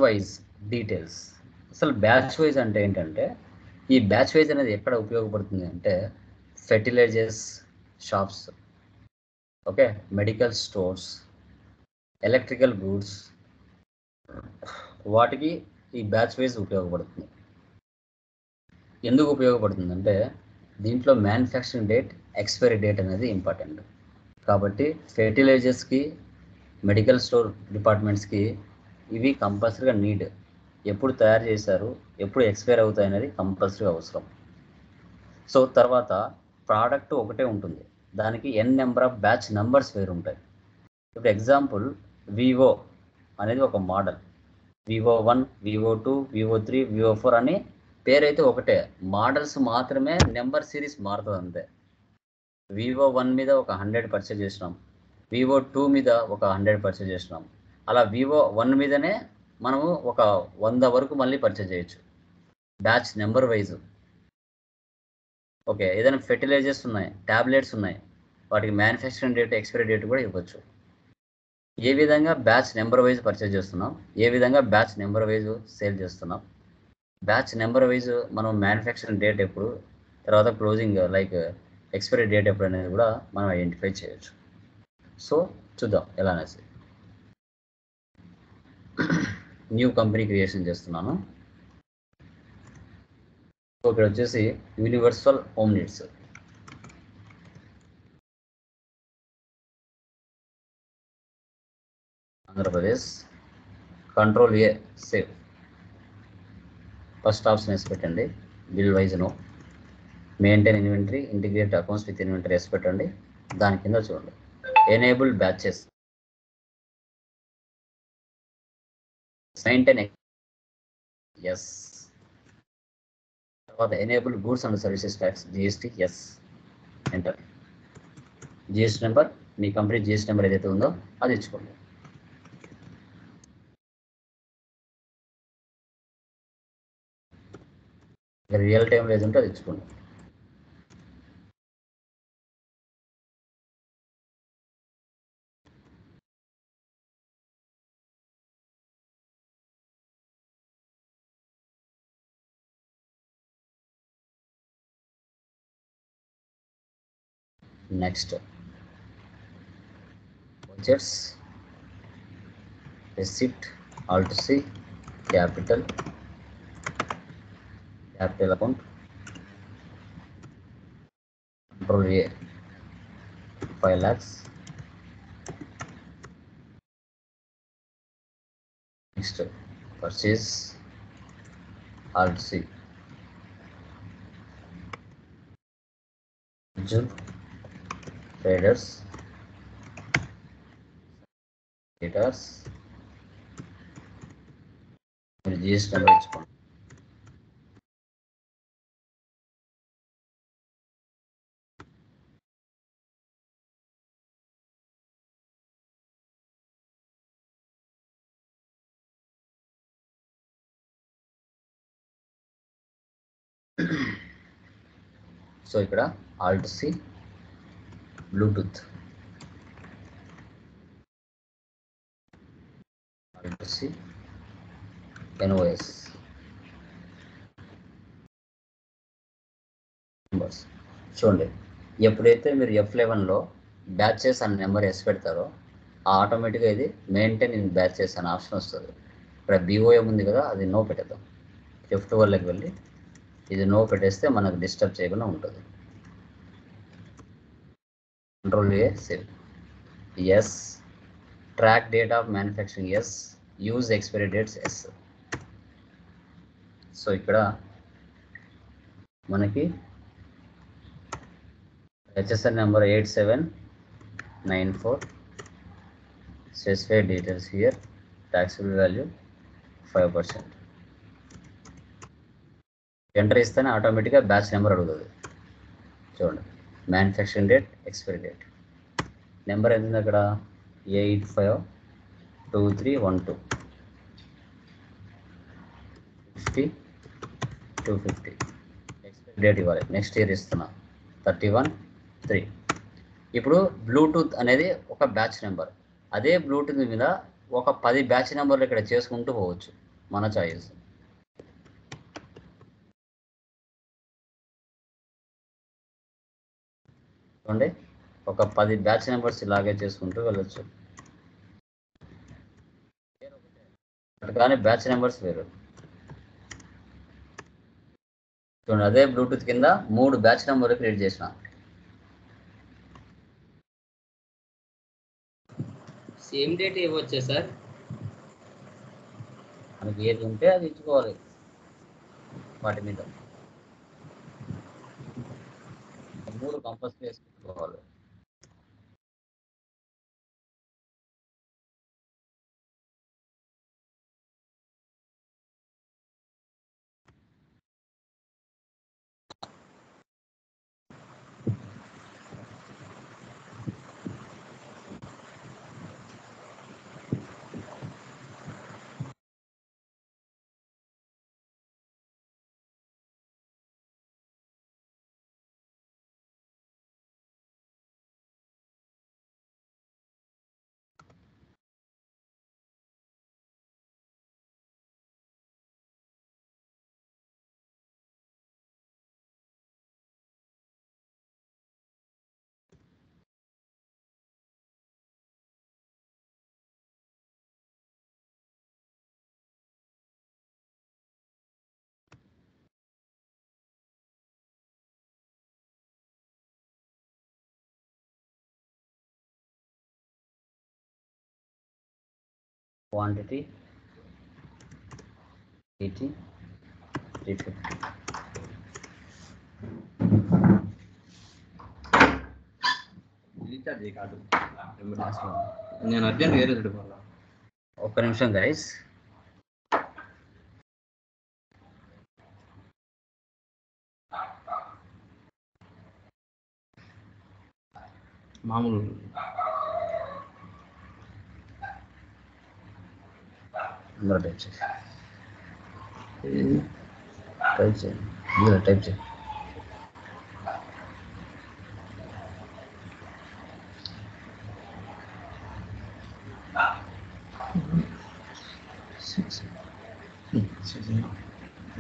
Wise details. అసలు batch wise అంటే ఏంటంటే, ఈ బ్యాచ్ వైజ్ అనేది ఎక్కడ ఉపయోగపడుతుంది అంటే fertilizers shops, okay, medical stores, electrical goods, వాటికి ఈ బ్యాచ్ వైజ్ ఉపయోగపడుతుంది. ఎందుకు ఉపయోగపడుతుందంటే దీంట్లో మ్యానుఫ్యాక్చరింగ్ డేట్, ఎక్స్పైరీ డేట్ అనేది ఇంపార్టెంట్. కాబట్టి ఫెర్టిలైజర్స్కి, మెడికల్ స్టోర్ డిపార్ట్మెంట్స్కి ఇవి కంపల్సరీగా నీడ్. ఎప్పుడు తయారు చేశారు, ఎప్పుడు ఎక్స్పైర్ అవుతాయి అనేది కంపల్సరీ అవసరం. సో తర్వాత ప్రోడక్ట్ ఒకటే ఉంటుంది, దానికి ఎన్ నెంబర్ ఆఫ్ బ్యాచ్ నెంబర్స్ వేరు ఉంటాయి. ఇప్పుడు ఎగ్జాంపుల్ వివో అనేది ఒక model, vivo1, vivo2, vivo3, vivo4 అని పేరైతే ఒకటే, మోడల్స్ మాత్రమే నెంబర్ సిరీస్ మారుతుంది అంతే. vivo1 మీద ఒక 100 పర్చేజ్ చేసినాం, vivo2 మీద ఒక 100 పర్చేజ్ చేసినాం, అలా vivo1 మీదనే మనము ఒక 100 వరకు మళ్ళీ పర్చేజ్ చేయొచ్చు, బ్యాచ్ నెంబర్ వైజ్. ఓకే, ఏదైనా ఫెర్టిలైజర్స్ ఉన్నాయి, ట్యాబ్లెట్స్ ఉన్నాయి, వాటికి మ్యానుఫ్యాక్చరింగ్ డేట్, ఎక్స్పైరీ డేట్ కూడా ఇవ్వచ్చు. ఏ విధంగా బ్యాచ్ నెంబర్ వైజ్ పర్చేజ్ చేస్తున్నాం, ఏ విధంగా బ్యాచ్ నెంబర్ వైజ్ సేల్ చేస్తున్నాం, బ్యాచ్ నెంబర్ వైజ్ మనం మ్యానుఫ్యాక్చరింగ్ డేట్ ఎప్పుడు, తర్వాత క్లోజింగ్ లైక్ ఎక్స్పైరీ డేట్ ఎప్పుడు అనేది కూడా మనం ఐడెంటిఫై చేయొచ్చు. సో చూద్దాం ఎలా అనేసి. న్యూ కంపెనీ క్రియేషన్ చేస్తున్నాను. సో ఇక్కడ వచ్చేసి universal home needs, Andhra Pradesh, control A save, first option వేసి పెట్టండి, bill wise no, maintain inventory, integrate accounts with inventory వేసి పెట్టండి. దాని కింద చూడండి ఎనేబుల్ బ్యాచెస్, మెయింటైన్ ఎస్, తర్వాత enable goods and services tax GST yes, enter. GST number, me company GST number ఏదైతే ఉందో అది ఇచ్చుకోండి. రియల్ టైంలో ఏది ఉంటే అది ఇచ్చుకోండి. Next budgets, receipt, alt C, capital account, control A, 5 lakhs. Next purchase, alt C, traders, debtors, GST number ఇచ్చుకోండి. సో ఇక్కడ alt C, Bluetooth, alt C, NOS numbers. చూడండి, ఎప్పుడైతే మీరు F11లో బ్యాచెస్ అనే నెంబర్ వేసి పెడతారో ఆటోమేటిక్గా ఇది మెయింటైన్ ఇన్ బ్యాచెస్ అనే ఆప్షన్ వస్తుంది. ఇక్కడ BOM ఉంది కదా, అది నో పెట్టేద్దాం. F12లోకి వెళ్ళి ఇది నో పెట్టేస్తే మనకు డిస్టర్బ్ చేయకుండా ఉంటుంది. Control A save, yes, track date of manufacturing yes, use expiry dates yes. So ఇక్కడ మనకి HSN number 8794, specified details here, taxable value 5%. Enter ఇస్తేనే ఆటోమేటిక్గా బ్యాచ్ నెంబర్ అడుగుతుంది. చూడండి, manufacturing date, expiry date, number ఎంత ఉంది అక్కడ 852312, 250, ఎక్స్పైరీ డేట్ ఇవ్వాలి, నెక్స్ట్ ఇయర్ ఇస్తున్నా 31/3. ఇప్పుడు బ్లూటూత్ అనేది ఒక బ్యాచ్ నెంబర్, అదే బ్లూటూత్ మీద ఒక 10 బ్యాచ్ నెంబర్లు ఇక్కడ చేసుకుంటూ పోవచ్చు, మన చాయిస్. చూడండి, ఒక 10 బ్యాచ్ నెంబర్స్ ఇలాగే చేసుకుంటూ వెళ్ళొచ్చు. కానీ బ్యాచ్ నెంబర్స్ వేరు. చూడండి, అదే బ్లూటూత్ కింద 3 బ్యాచ్ నెంబర్లు క్రియేట్ చేసిన. సేమ్ డేట్ ఇవ్వచ్చా సార్? మనకి ఏది ఉంటే అది ఇచ్చుకోవాలి వాటి మీద. 3 కంపల్సరీ వేసుకోవాలి. క్వాంటిటీ 80 350. రీఛార్జ్ కాదు, నేను అర్జెంట్ వేరే పెట్టుకోవాలా. ఒక్క నిమిషం గైస్. మామూలు ఇందులో టైప్ చేయి, టైప్ చేయి, ఇందులో టైప్ చేయి.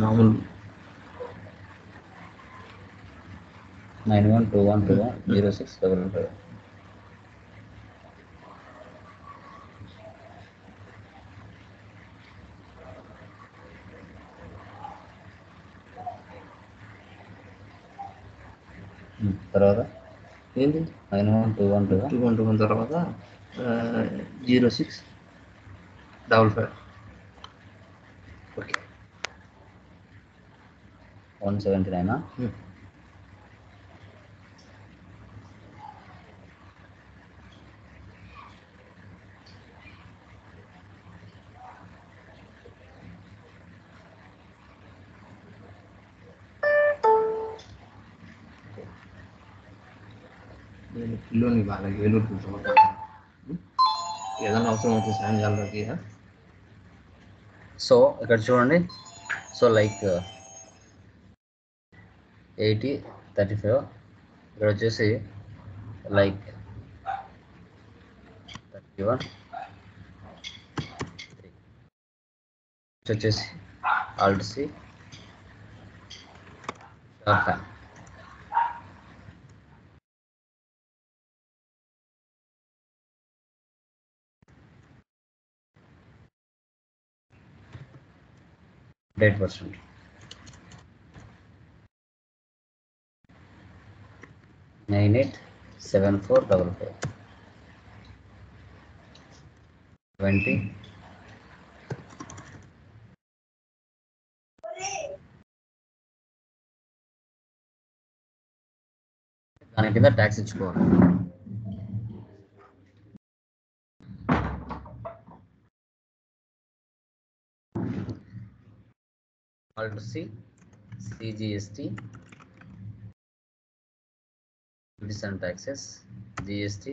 మామూలు 9121210655. తర్వాత ఏంటి 912121 తర్వాత 0655. ఓకే, 179. నేను పిల్లోని వాళ్ళకి వేలూరు కూర్చోమంటా. ఏదైనా అవసరం అయితే సాయం చేయాలి. సో ఇక్కడ చూడండి, సో లైక్ 80 35 ఇక్కడ వచ్చేసి లైక్ 31 వచ్చేసి Alt C short fan. Date percent 987455 20 దాని కింద ట్యాక్స్ ఇచ్చుకోవాలి. Alt C CGST duties and taxes GST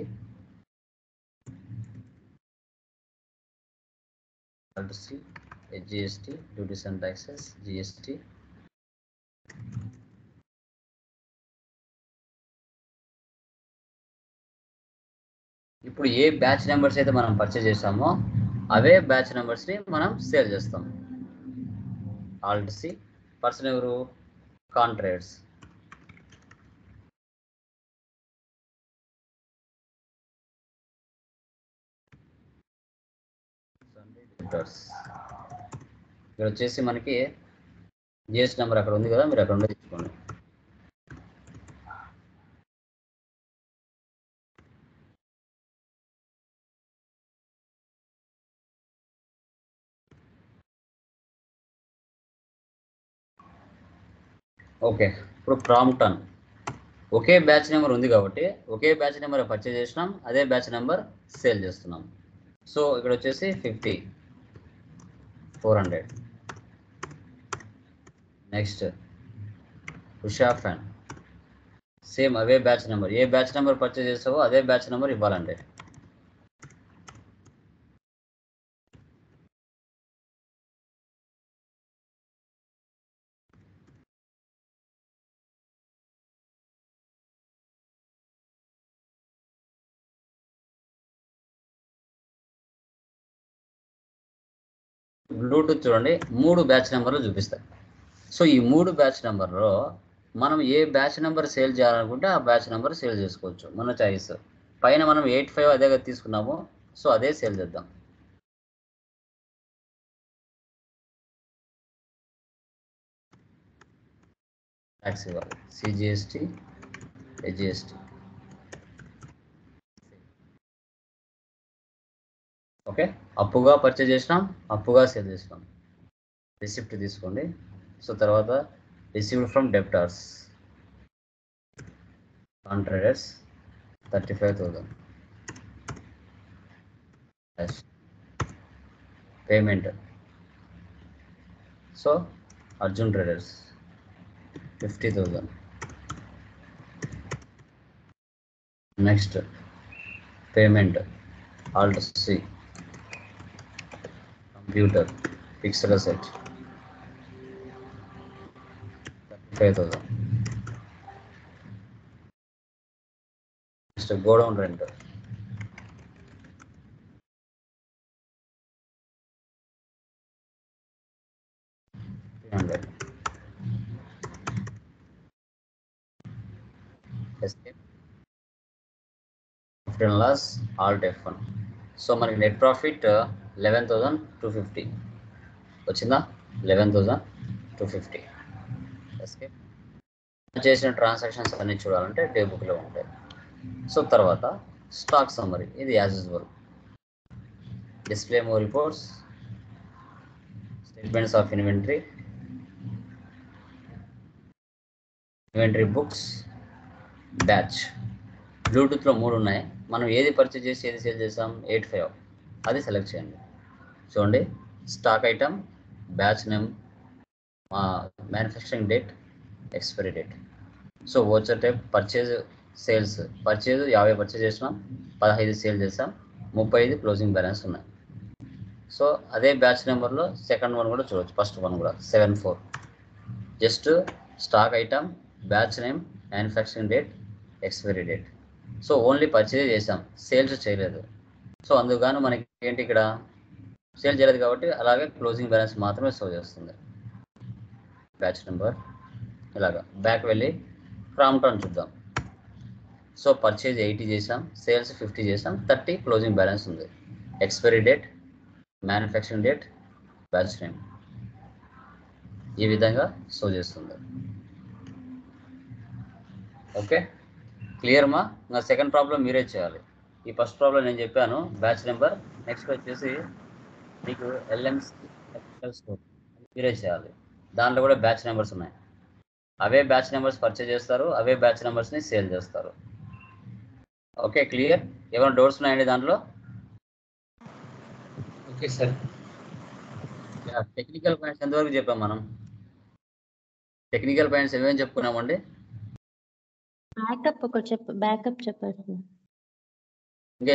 Alt C GST duties and taxes GST. ఇప్పుడు ఏ బ్యాచ్ నెంబర్స్ అయితే మనం పర్చేజ్ చేసామో అవే బ్యాచ్ నెంబర్స్ని మనం సేల్ చేస్తాం. Alt C. పర్సన్ ఎవరు? కాంట్రాక్ట్స్. ఇక్కడ వచ్చేసి మనకి జిఎస్ నెంబర్ అక్కడ ఉంది కదా, మీరు అక్కడ ఉండి తెచ్చుకోండి. ఓకే, ఇప్పుడు క్రాంప్టన్ ఒకే బ్యాచ్ నెంబర్ ఉంది కాబట్టి ఒకే బ్యాచ్ నెంబర్ పర్చేజ్ చేసినాం, అదే బ్యాచ్ నెంబర్ సేల్ చేస్తున్నాం. సో ఇక్కడ వచ్చేసి 50, 400. నెక్స్ట్ ఉషా ఫ్యాన్, సేమ్ అవే బ్యాచ్ నెంబర్. ఏ బ్యాచ్ నెంబర్ పర్చేజ్ చేస్తావో అదే బ్యాచ్ నెంబర్ ఇవ్వాలండి. బ్లూటూత్ చూడండి, 3 బ్యాచ్ నెంబర్లు చూపిస్తాయి. సో ఈ 3 బ్యాచ్ నెంబర్లో మనం ఏ బ్యాచ్ నెంబర్ సేల్ చేయాలనుకుంటే ఆ బ్యాచ్ నెంబర్ సేల్ చేసుకోవచ్చు, మన చాయిస్. పైన మనం 85 అదే తీసుకున్నాము, సో అదే సేల్ చేద్దాం. ట్యాక్స్ ఇవ్వాలి, సిజిఎస్టీ, హెచ్జిఎస్టీ. ఓకే, అప్పుగా పర్చేజ్ చేసినాం, అప్పుగా సేల్ చేసినాం. రిసిప్ట్ తీసుకోండి. సో తర్వాత received from debtors, contractors 35,000. Payment, so Arjun traders 50,000. Next payment, alt C, computer fixed asset 35,000. Next godown rent, loss, alt F1. So మనకి నెట్ ప్రాఫిట్ 11,250 వచ్చిందా? 11,250. Escape. చేసిన transactions అన్ని చూడాలంటే డే బుక్లో ఉంటాయి. సో తర్వాత స్టాక్ సమ్మరీ, ఇది as usual. Display more reports, statements of inventory, inventory books, batch. బ్లూటూత్లో 3 ఉన్నాయి, మనం ఏది పర్చేజ్ చేసి ఏది సేల్ చేసాం? 85, అది సెలెక్ట్ చేయండి. చూడండి, stock item, batch name, manufacturing date, expiry date. So voucher type, purchase, sales. Purchase 50 purchase చేసినాం, 15 సేల్ చేసాం, 35 క్లోజింగ్ బ్యాలెన్స్ ఉన్నాయి. సో అదే బ్యాచ్ నెంబర్లో సెకండ్ వన్ కూడా చూడవచ్చు, ఫస్ట్ వన్ కూడా 74. Just stock item, batch name, manufacturing date, expiry date. So only purchase చేసాం, sales చేయలేదు. సో అందుకని మనకి ఏంటి, ఇక్కడ సేల్ చేయలేదు కాబట్టి అలాగే క్లోజింగ్ బ్యాలెన్స్ మాత్రమే షో చేస్తుంది. బ్యాచ్ నెంబర్ ఇలాగా. బ్యాక్ వెళ్ళి క్రాంప్టన్ చూద్దాం. సో పర్చేజ్ 80 చేసాం, సేల్స్ 50 చేసాం, 30 క్లోజింగ్ బ్యాలెన్స్ ఉంది. Expiry date, manufacturing date, batch name ఈ విధంగా షో చేస్తుంది. ఓకే, క్లియర్ మా? నా సెకండ్ ప్రాబ్లం మీరే చేయాలి. ఈ ఫస్ట్ ప్రాబ్లం నేను చెప్పాను, బ్యాచ్ నెంబర్. నెక్స్ట్ వచ్చేసి మీకు ఎల్ఎంసి స్టోర్ మీరే చేయాలి. దాంట్లో కూడా బ్యాచ్ నెంబర్స్ ఉన్నాయి. అవే బ్యాచ్ నెంబర్స్ పర్చేజ్ చేస్తారు, అవే బ్యాచ్ నెంబర్స్ని సేల్ చేస్తారు. Okay, clear? ఏమైనా డౌట్స్ ఉన్నాయండి దాంట్లో? Okay sir. టెక్నికల్ పాయింట్స్ ఎంతవరకు చెప్పాం మనం? టెక్నికల్ పాయింట్స్ ఏమేమి చెప్పుకున్నామండి? బ్యాకప్ చెప్పారు.